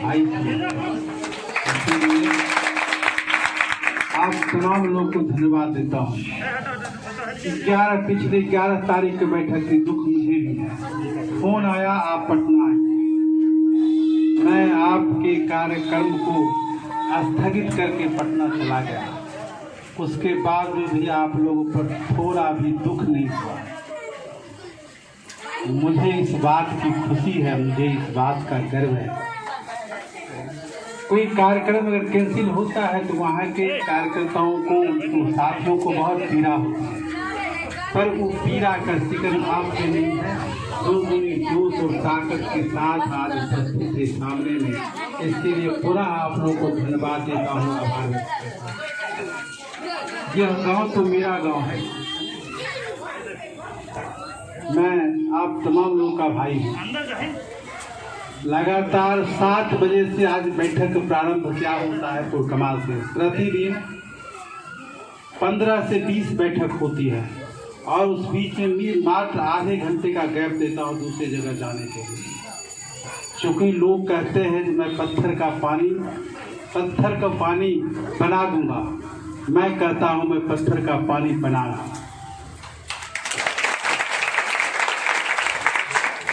भाई थे। इसलिए आप तमाम लोगों को धन्यवाद देता हूँ। पिछले 11 तारीख की बैठक की दुख मुझे भी है। फोन आया, आप पटना आए। मैं आपके कार्यक्रम को स्थगित करके पटना चला गया। उसके बाद भी आप लोगों पर थोड़ा भी दुख नहीं हुआ। मुझे इस बात की खुशी है, मुझे इस बात का गर्व है। कोई कार्यक्रम अगर कैंसिल होता है तो वहाँ के कार्यकर्ताओं को, साथियों को बहुत पीड़ा होती है, पर वो पीड़ा का शिकन आपके नहीं है। जोश और ताकत के साथ आज उपस्थित है सामने में। इसके पुनः आप लोगों को धन्यवाद देता हूँ, आभार व्यक्त करता हूँ। यह गांव तो मेरा गांव है। मैं आप तमाम लोगों का भाई हूँ। लगातार 7 बजे से आज बैठक प्रारंभ क्या होता है तो कमाल से प्रतिदिन 15 से 20 बैठक होती है और उस बीच में मात्र आधे घंटे का गैप देता हूँ दूसरी जगह जाने के लिए। क्योंकि लोग कहते हैं कि मैं पत्थर का पानी बना दूंगा। मैं कहता हूँ मैं पत्थर का पानी बना रहा हूँ।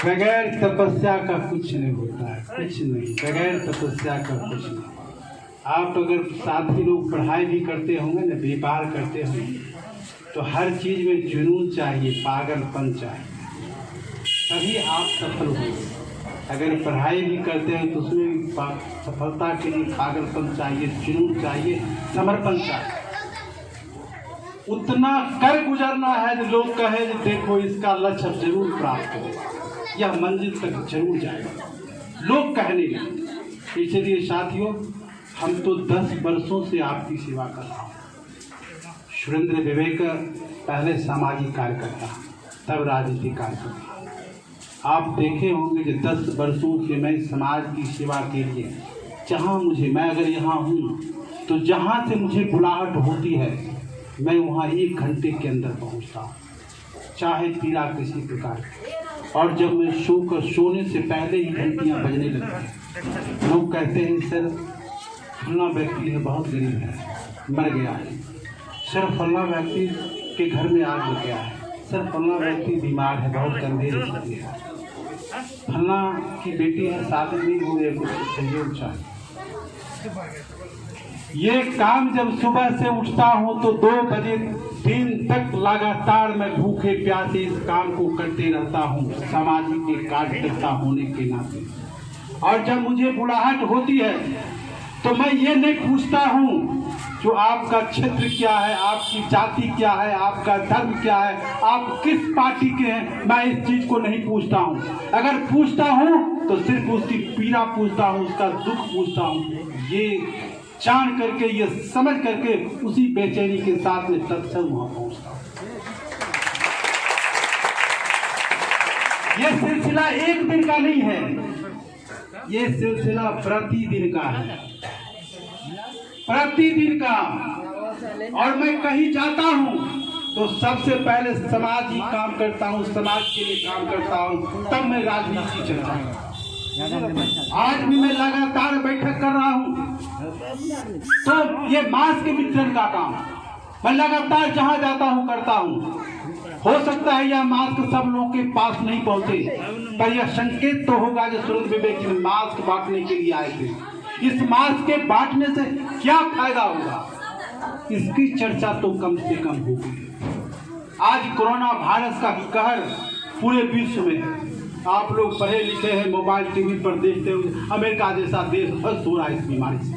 बगैर तपस्या का कुछ नहीं होता है, कुछ नहीं, बगैर तपस्या का कुछ नहीं। आप अगर साथी लोग पढ़ाई भी करते होंगे ना, व्यापार करते होंगे, तो हर चीज में जुनून चाहिए, पागलपन चाहिए, तभी आप सफल होंगे। अगर पढ़ाई भी करते हैं तो उसमें भी सफलता के लिए पागलपन चाहिए, जुनून चाहिए, समर्पण चाहिए। उतना कर गुजरना है जो लोग कहे देखो इसका लक्ष्य जरूर प्राप्त होगा, यह मंजिल तक जरूर जाएगा, लोग कहने लगे। इसलिए साथियों, हम तो 10 वर्षों से आपकी सेवा कर रहा हूँ। सुरेंद्र विवेक पहले सामाजिक कार्यकर्ता, तब राजनीतिक कार्यकर्ता। आप देखे होंगे कि 10 वर्षों से मैं समाज की सेवा के लिए मैं अगर यहाँ हूँ तो जहाँ से मुझे बुलाहट होती है मैं वहाँ 1 घंटे के अंदर पहुँचता हूँ, चाहे पीड़ा किसी प्रकार की। और जब मैं सोने से पहले ही घंटियाँ बजने लगती हैं, लोग कहते हैं सर फलाना व्यक्ति है, बहुत गरीब है, मर गया है, सर फलाना व्यक्ति के घर में आग लग गया है, सर फलाना व्यक्ति बीमार है, बहुत गंभीर स्थिति है, फलाना की बेटी है, शादी नहीं हो रही, कुछ सहयोग चाहिए। ये काम जब सुबह से उठता हूँ तो 2 बजे दिन तक लगातार मैं भूखे प्यासे इस काम को करते रहता हूँ, सामाजिक कार्यकर्ता होने के नाते। और जब मुझे बुलाहट होती है तो मैं ये नहीं पूछता हूँ जो आपका क्षेत्र क्या है, आपकी जाति क्या है, आपका धर्म क्या है, आप किस पार्टी के हैं, मैं इस चीज को नहीं पूछता हूँ। अगर पूछता हूँ तो सिर्फ उसकी पीड़ा पूछता हूँ, उसका दुख पूछता हूँ। ये जान करके, ये समझ करके उसी बेचैनी के साथ में तत्सम वहां पहुंचता हूं। ये सिलसिला 1 दिन का नहीं है, ये सिलसिला प्रतिदिन का है, प्रतिदिन का। और मैं कहीं जाता हूं तो सबसे पहले सामाजिक काम करता हूं, समाज के लिए काम करता हूं, तब मैं राजनीति चलता हूं। आज भी मैं लगातार बैठक कर रहा हूं तो ये मास्क वितरण का काम मैं लगातार जहां जाता हूं करता हूं। हो सकता है यह मास्क सब लोगों के पास नहीं पहुंचे, पर यह संकेत तो होगा कि सुरेंद्र विवेक जी मास्क बांटने के लिए आए थे। इस मास्क के बांटने से क्या फायदा होगा, इसकी चर्चा तो कम से कम होगी। आज कोरोना वायरस का कहर पूरे विश्व में है। आप लोग पढ़े लिखे हैं, मोबाइल टीवी पर देखते हुए अमेरिका जैसा देश ध्वस्त हो रहा है इस बीमारी से।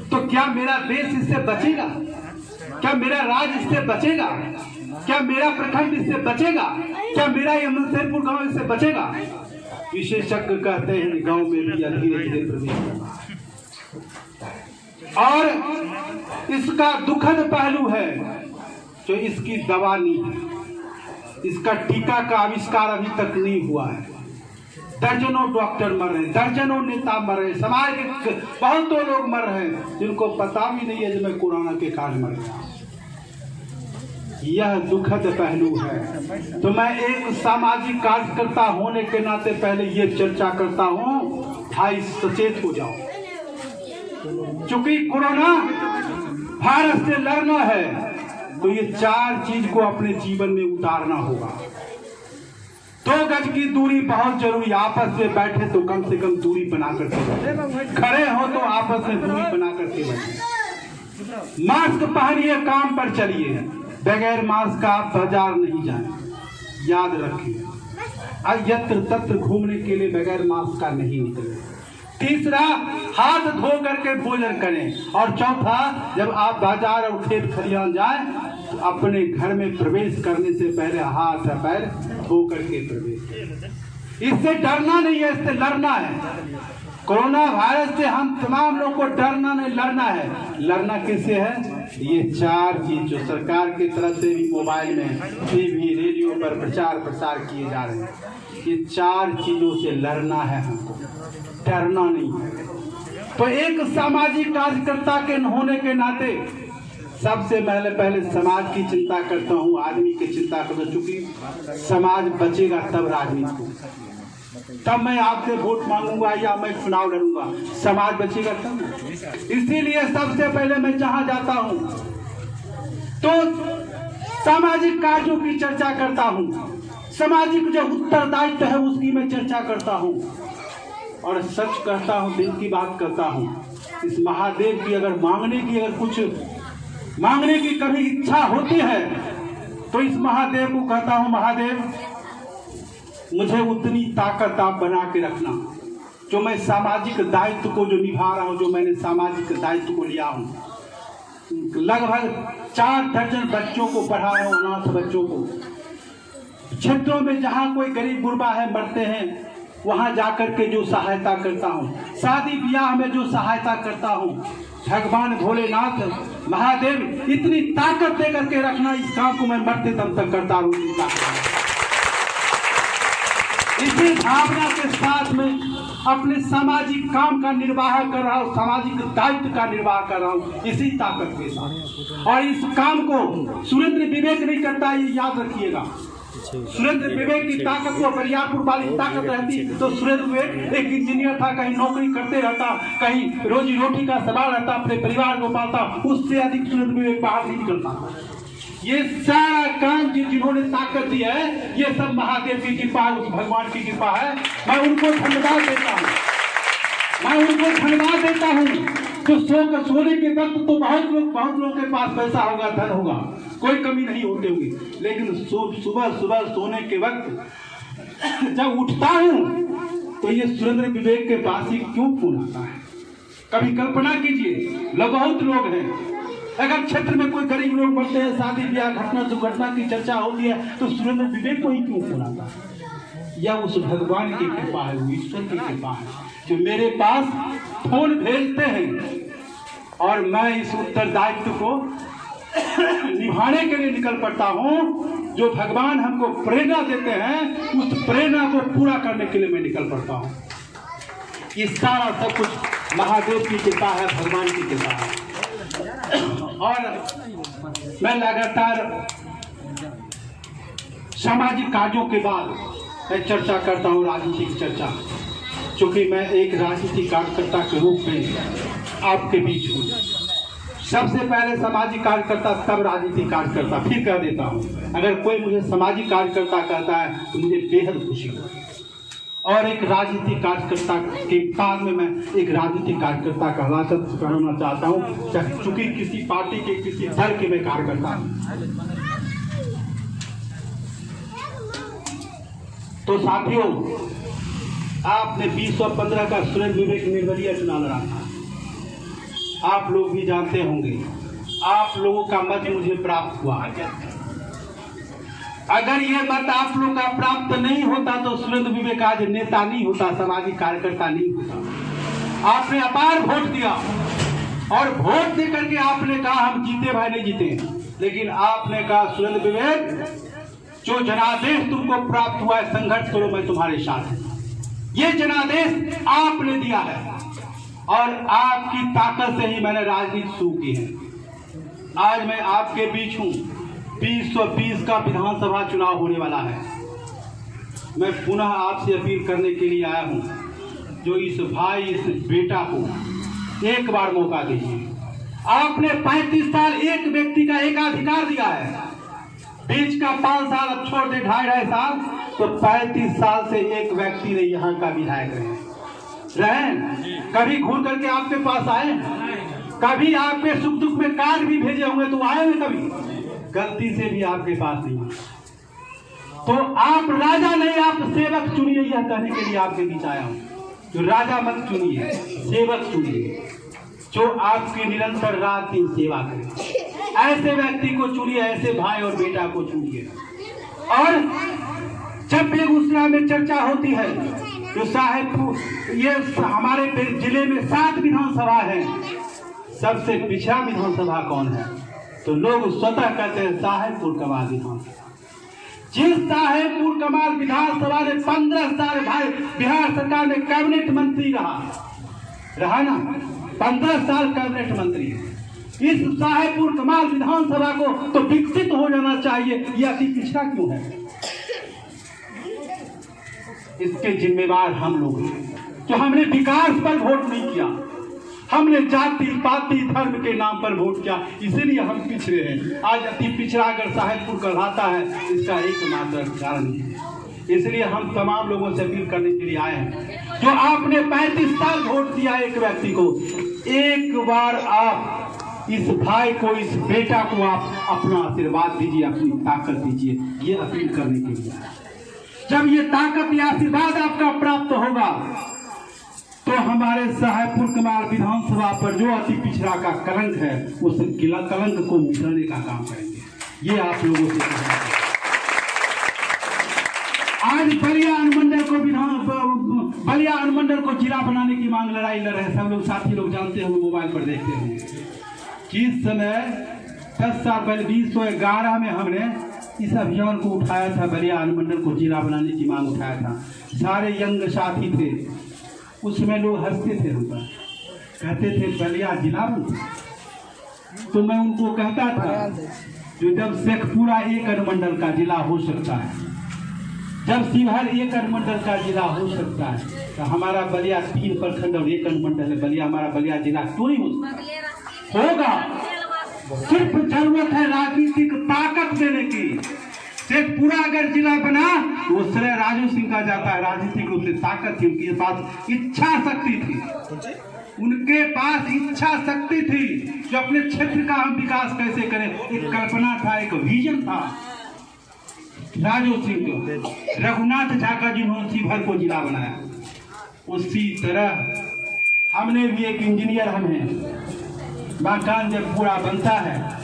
तो क्या मेरा देश इससे बचेगा? क्या मेरा राज्य इससे बचेगा? क्या मेरा प्रखंड इससे बचेगा? क्या मेरा ये मनसेरपुर गांव इससे बचेगा? विशेषज्ञ कहते हैं गांव में भी धीरे धीरे प्रवेश और इसका दुखद पहलू है जो इसकी दवा नहीं है, इसका टीका का आविष्कार अभी तक नहीं हुआ है। दर्जनों डॉक्टर मर रहे हैं, दर्जनों नेता मर रहे हैं, समाज के बहुतों लोग मर रहे हैं जिनको पता भी नहीं है कि मैं कोरोना के कारण मर गया। यह दुखद पहलू है। तो मैं एक सामाजिक कार्यकर्ता होने के नाते पहले ये चर्चा करता हूँ भाई सचेत हो जाओ, चूंकि कोरोना वायरस से लड़ना है तो ये 4 चीज को अपने जीवन में उतारना होगा। 2 गज की दूरी बहुत जरूरी, आपस में बैठे तो कम से कम दूरी बना करके बैठे, खड़े हो तो आपस में दूरी बना करके बैठे। मास्क पहनिए, काम पर चलिए, बगैर मास्क का आप बाजार नहीं जाए, याद रखिए। यत्र तत्र घूमने के लिए बगैर मास्क का नहीं निकले। तीसरा, हाथ धो करके भोजन करें। और चौथा, जब आप बाजार और खेत खलिहान जाएं तो अपने घर में प्रवेश करने से पहले हाथ और पैर धो करके प्रवेश करें। इससे डरना नहीं है, इससे लड़ना है। कोरोना वायरस से हम तमाम लोगों को डरना नहीं, लड़ना है। लड़ना किससे है? ये 4 चीज जो सरकार की तरफ से भी मोबाइल में, टीवी, रेडियो पर प्रचार प्रसार किए जा रहे हैं, ये 4 चीजों से लड़ना है हमको, डरना नहीं है। तो एक सामाजिक कार्यकर्ता के होने के नाते सबसे पहले समाज की चिंता करता हूँ, आदमी की चिंता करता हूँ। चूंकि समाज बचेगा तब राजनीति को, तब मैं आपसे वोट मांगूंगा या मैं चुनाव लड़ूंगा, समाज बचेगा तब। इसीलिए सबसे पहले मैं जहां जाता हूं तो सामाजिक कार्यों की चर्चा करता हूं, सामाजिक जो उत्तरदायित्व है उसकी मैं चर्चा करता हूं, और सच कहता हूं, दिल की बात करता हूं। इस महादेव की अगर कुछ मांगने की कभी इच्छा होती है तो इस महादेव को कहता हूं, महादेव मुझे उतनी ताकत आप बना के रखना जो मैं सामाजिक दायित्व को जो निभा रहा हूं, जो मैंने सामाजिक दायित्व को लिया हूं। लगभग 4 दर्जन बच्चों को पढ़ा रहा हूं, अनाथ बच्चों को। क्षेत्रों में जहां कोई गरीब गुरबा है, मरते हैं, वहां जाकर के जो सहायता करता हूं, शादी ब्याह में जो सहायता करता हूं। भगवान भोलेनाथ महादेव इतनी ताकत दे करके रखना, इस काम को मैं मरते दम तक करता हूं। इसी भावना के साथ में अपने सामाजिक काम का निर्वाह कर रहा हूँ, सामाजिक दायित्व का निर्वाह कर रहा हूँ, इसी ताकत के साथ। और इस काम को सुरेंद्र विवेक नहीं करता, ये याद रखिएगा। सुरेंद्र विवेक की ताकत को बरियारपुर वाली ताकत रहती तो सुरेंद्र विवेक एक इंजीनियर था, कहीं नौकरी करते रहता, कहीं रोजी रोटी का सवाल रहता, अपने परिवार को पालता, उससे अधिक सुरेंद्र विवेक बाहर नहीं निकलता। ये सारा काम जिन्होंने ताकत दी है, ये सब महादेव की कृपा है, उस भगवान की कृपा है। मैं उनको धन्यवाद देता हूँ, तो सोने के वक्त तो बहुत लोगों के पास पैसा होगा, धन होगा, कोई कमी नहीं होती होगी, लेकिन सुबह सोने के वक्त जब उठता हूँ तो ये सुरेंद्र विवेक के पास ही क्यों फोन आता है? कभी कल्पना कीजिए, बहुत लोग हैं, अगर क्षेत्र में कोई गरीब लोग बढ़ते हैं, शादी ब्याह, घटना दुर्घटना की चर्चा होती है, तो सुरेंद्र विवेक को ही क्यों फोन आता है? यह उस भगवान की कृपा है, ईश्वर की कृपा है, जो मेरे पास फोन भेजते हैं और मैं इस उत्तरदायित्व को निभाने के लिए निकल पड़ता हूँ। जो भगवान हमको प्रेरणा देते हैं, उस प्रेरणा को पूरा करने के लिए मैं निकल पड़ता हूँ। ये सारा सब कुछ महादेव की कृपा है, भगवान की कृपा है। और मैं लगातार सामाजिक कार्यों के बाद मैं चर्चा करता हूँ, राजनीतिक चर्चा, क्योंकि मैं एक राजनीतिक कार्यकर्ता के रूप में आपके बीच हूँ। सबसे पहले सामाजिक कार्यकर्ता, तब राजनीतिक कार्यकर्ता। फिर कह देता हूँ, अगर कोई मुझे सामाजिक कार्यकर्ता कहता है तो मुझे बेहद खुशी होती है। और एक राजनीतिक कार्यकर्ता के बाद में मैं एक राजनीतिक कार्यकर्ता कहना चाहता हूँ, चूंकि किसी पार्टी के, किसी दल के मैं कार्यकर्ता हूँ। तो साथियों, आपने 2015 का सुरेंद्र विवेक निर्दलीय चुनाव लड़ा था, आप लोग भी जानते होंगे। आप लोगों का मत मुझे प्राप्त हुआ। अगर ये मत आप लोग का प्राप्त नहीं होता तो सुरेंद्र विवेक आज नेता नहीं होता, सामाजिक कार्यकर्ता नहीं होता। आपने अपार वोट दिया और वोट दे करके आपने कहा हम जीते भाई नहीं जीते, लेकिन आपने कहा सुरेंद्र विवेक, जो जनादेश तुमको प्राप्त हुआ है, संघर्ष करो, मैं तुम्हारे साथ हूं। ये जनादेश आपने दिया है और आपकी ताकत से ही मैंने राजनीति शुरू की है। आज मैं आपके बीच हूं। 2020 का विधानसभा चुनाव होने वाला है। मैं पुनः आपसे अपील करने के लिए आया हूं जो इस भाई इस बेटा को एक बार मौका दीजिए। आपने 35 साल एक व्यक्ति का एकाधिकार दिया है, बीच का 5 साल अब छोड़ दे 2.5 साल, तो 35 साल से एक व्यक्ति ने यहाँ का विधायक रहे। कभी घूर करके आपके पास आए? कभी आपके सुख दुख में कार्ड भी भेजे होंगे तो आए हुए? कभी गलती से भी आपके पास नहीं। तो आप राजा नहीं, आप सेवक चुनिए। यह कहने के लिए आपके बीच आया हूं। तो राजा मत चुनिए, सेवक चुनिए, जो आपकी निरंतर रात दिन सेवा करे। ऐसे व्यक्ति को चुनिए, ऐसे भाई और बेटा को चुनिए। और जब बेगूसराय में चर्चा होती है तो साहेबपुर, ये हमारे जिले में 7 विधानसभा है, सबसे पिछड़ा विधानसभा कौन है? तो लोग स्वतः कहते हैं साहेबपुर कमाल विधानसभा। जिस साहेबपुर कमाल विधानसभा ने 15 साल भाई बिहार सरकार में कैबिनेट मंत्री रहा ना, 15 साल कैबिनेट मंत्री। इस साहेबपुर कमाल विधानसभा को तो विकसित हो जाना चाहिए, यह अति पिछड़ा क्यों है? इसके जिम्मेवार हम लोग हैं, जो हमने विकास पर वोट नहीं किया, हमने जाति पाति धर्म के नाम पर वोट किया, इसीलिए हम पिछड़े हैं। आज अति पिछड़ा अगर साहेबपुर कहलाता है, इसका एकमात्र कारण है। इसलिए हम तमाम लोगों से अपील करने के लिए आए हैं, जो आपने 35 साल वोट दिया एक व्यक्ति को, एक बार आप इस भाई को, इस बेटा को आप अपना आशीर्वाद दीजिए, अपनी ताकत दीजिए। ये अपील करने के लिए। जब ये ताकत या आशीर्वाद आपका प्राप्त होगा तो हमारे साहेबपुर कमाल विधानसभा पर जो अति पिछड़ा का कलंक है, उस कलंक को मिटाने का काम करेंगे। ये आप लोगों से आज बलिया अनुमंडल को जिला बनाने की मांग लड़ाई लड़ रहे सब लोग, साथी लोग जानते होंगे, मोबाइल पर देखते होंगे। जिस समय 10 साल पहले 2011 में हमने इस अभियान को उठाया था, बलिया अनुमंडल को जिला बनाने की मांग उठाया था, सारे यंग साथी थे, उसमें लोग हंसते थे, हम पर कहते थे बलिया जिला बन। तो मैं उनको कहता था, जो जब शेखपुरा एक अनुमंडल का जिला हो सकता है, जब शिवहर एक अनुमंडल का जिला हो सकता है, तो हमारा बलिया 3 प्रखंड और 1 अनुमंडल है, बलिया हमारा बलिया जिला क्यों नहीं हो सकता? होगा। सिर्फ जरूरत है राजनीतिक ताकत देने की। शेखपुरा अगर जिला बना तो वो श्रेय राजू सिंह का जाता है। राजनीतिक रूप से ताकत थी, उनके पास इच्छा शक्ति थी, उनके पास इच्छा शक्ति थी, जो अपने क्षेत्र का हम विकास कैसे करें, एक कल्पना था, एक विजन था राजू सिंह को, रघुनाथ झा का, जिन्होंने शिवहर को जिला बनाया। उसी तरह हमने भी एक इंजीनियर, हमें मकान जब पूरा बनता है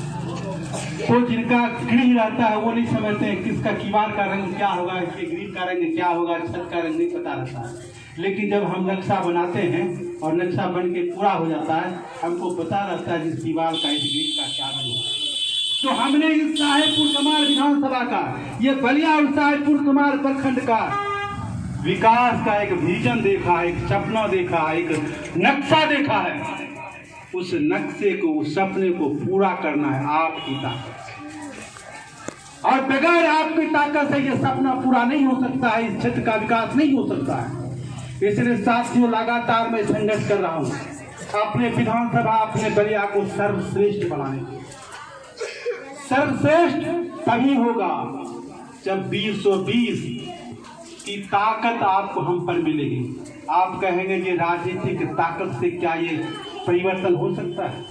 तो जिनका गृह रहता है वो नहीं समझते हैं किसका कीवाड़ का रंग क्या होगा, इसके ग्रिल का रंग क्या होगा, छत का रंग नहीं पता रहता है। लेकिन जब हम नक्शा बनाते हैं और नक्शा बन के पूरा हो जाता है, हमको पता रहता है जिस दीवार का, इस ग्रिल का क्या रंग होगा। तो हमने इस साहेबपुर कमाल विधानसभा का, ये बलिया और साहेबपुर कमाल प्रखंड का विकास का एक विजन देखा, एक सपना देखा, एक नक्शा देखा है। उस नक्शे को, उस सपने को पूरा करना है आपकी ताकत से, और बगैर आपकी ताकत से यह सपना पूरा नहीं हो सकता है, इस क्षेत्र का विकास नहीं हो सकता है। इसलिए साथियों, लगातार मैं संघर्ष कर रहा हूं अपने विधानसभा, अपने बलिया को सर्वश्रेष्ठ बनाने के लिए। सर्वश्रेष्ठ तभी होगा जब 2020 की ताकत आपको हम पर मिलेगी। आप कहेंगे कि राजनीतिक ताकत से क्या ये परिवर्तन हो सकता है?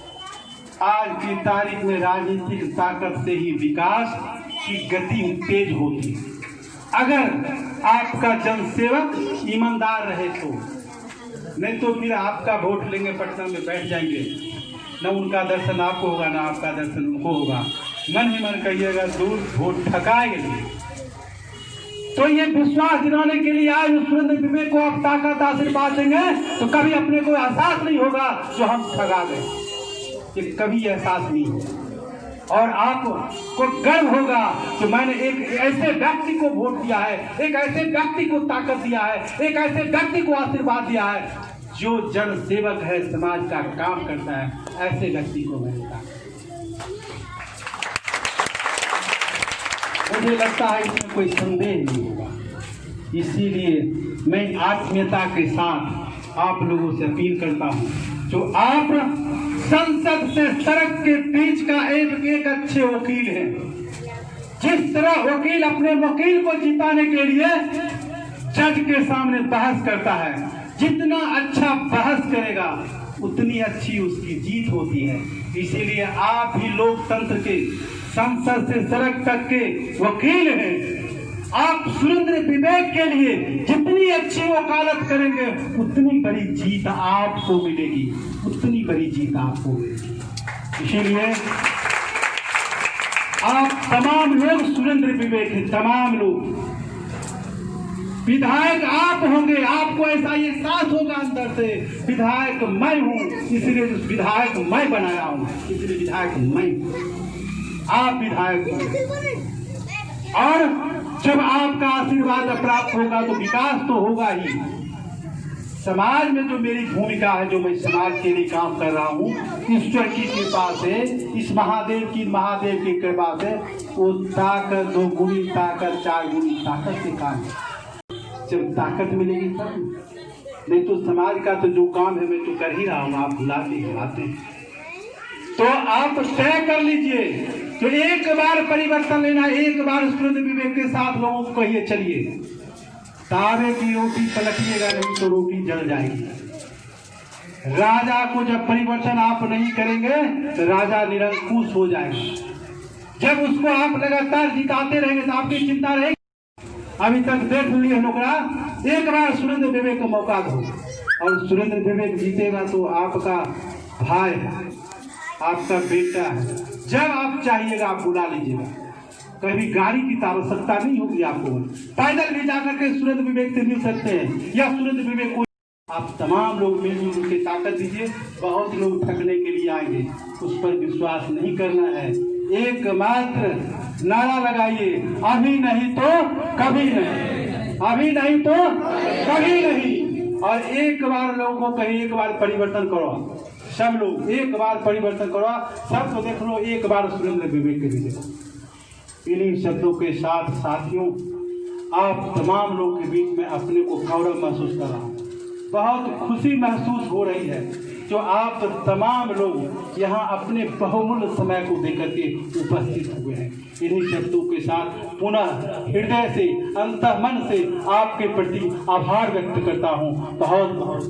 आज की तारीख में राजनीतिक ताकत से ही विकास की गति तेज होती है। अगर आपका जनसेवक ईमानदार रहे तो, नहीं तो फिर आपका वोट लेंगे, पटना में बैठ जाएंगे, न उनका दर्शन आपको होगा, न आपका दर्शन उनको होगा। मन ही मन कहिएगा, दूर वोट ठकाएंगे। तो ये विश्वास दिलाने के लिए आज सुरेंद्र दुबे को आप ताकत आशीर्वाद देंगे तो कभी अपने को एहसास नहीं होगा जो हम ठगा गए, ये कभी एहसास नहीं होगा। और आपको गर्व होगा कि मैंने एक ऐसे व्यक्ति को वोट दिया है, एक ऐसे व्यक्ति को ताकत दिया है, एक ऐसे व्यक्ति को आशीर्वाद दिया है जो जन सेवक है, समाज का काम करता है। ऐसे व्यक्ति को मैंने ताकत, मुझे लगता है इसमें कोई संदेह नहीं होगा। इसीलिए मैं आत्मीयता के साथ आप लोगों से अपील करता हूँ, जो आप संसद से सड़क के बीच का एक अच्छे वकील हैं, जिस तरह वकील अपने वकील को जिताने के लिए जज के सामने बहस करता है, जितना अच्छा बहस करेगा उतनी अच्छी उसकी जीत होती है। इसीलिए आप भी लोकतंत्र के संसद से सड़क तक के वकील हैं। आप सुरेंद्र विवेक के लिए जितनी अच्छी वकालत करेंगे उतनी बड़ी जीत आपको मिलेगी, उतनी बड़ी जीत आपको मिलेगी। इसीलिए आप तमाम लोग सुरेंद्र विवेक हैं, तमाम लोग विधायक आप होंगे, आपको ऐसा ये एहसास होगा अंदर से विधायक मैं हूं, इसलिए विधायक मैं बनाया हूं, इसलिए विधायक मैं हूं, आप विधायक होंगे। और जब आपका आशीर्वाद प्राप्त होगा तो विकास तो होगा ही। समाज में जो मेरी भूमिका है, जो मैं समाज के लिए काम कर रहा हूँ, ईश्वर की कृपा से, इस महादेव की कृपा से वो ताकत 2 गुनी ताकत 4 गुनी ताकत से काम है। जब ताकत मिलेगी तब, नहीं तो समाज का तो जो काम है मैं तो कर ही रहा हूँ, आप बुलाते हैं। तो आप तय कर लीजिए, तो एक बार परिवर्तन लेना, एक बार सुरेंद्र विवेक के साथ लोगों को कहिए चलिए, तावे की रोटी पलटिएगा नहीं तो रोटी जल जाएगी। राजा को जब परिवर्तन आप नहीं करेंगे तो राजा निरंकुश हो जाएगा। जब उसको आप लगातार जिताते रहेंगे तो आपकी चिंता रहेगी। अभी तक देख लिए लोग, एक बार सुरेंद्र विवेक को मौका दो, और सुरेंद्र विवेक जीतेगा तो आपका भाई है, आपका बेटा है। जब आप चाहिएगा आप बुला लीजिएगा, कभी गाड़ी की आवश्यकता नहीं होगी आपको, पैदल भी जाकर के सुरेंद्र विवेक से मिल सकते हैं, या सुरेंद्र विवेक को आप तमाम लोग मिलजुल के ताकत दीजिए। बहुत लोग ठगने के लिए आएंगे, उस पर विश्वास नहीं करना है। एकमात्र नारा लगाइए, अभी नहीं तो कभी नहीं, अभी नहीं तो कभी नहीं। और एक बार लोगों को कहीं एक बार परिवर्तन करो, सब लोग एक बार परिवर्तन करो, सब तो देख लो, एक बार सुरेंद्र विवेक के भी देखो। इन्हीं शब्दों के साथ साथियों, आप तमाम लोग के बीच में अपने को गौरव महसूस कर रहा हूँ, बहुत खुशी महसूस हो रही है जो आप तमाम लोग यहाँ अपने बहुमूल्य समय को देकर के उपस्थित हुए हैं। इन्हीं शब्दों के साथ पुनः हृदय से, अंतःमन से आपके प्रति आभार व्यक्त करता हूँ। बहुत बहुत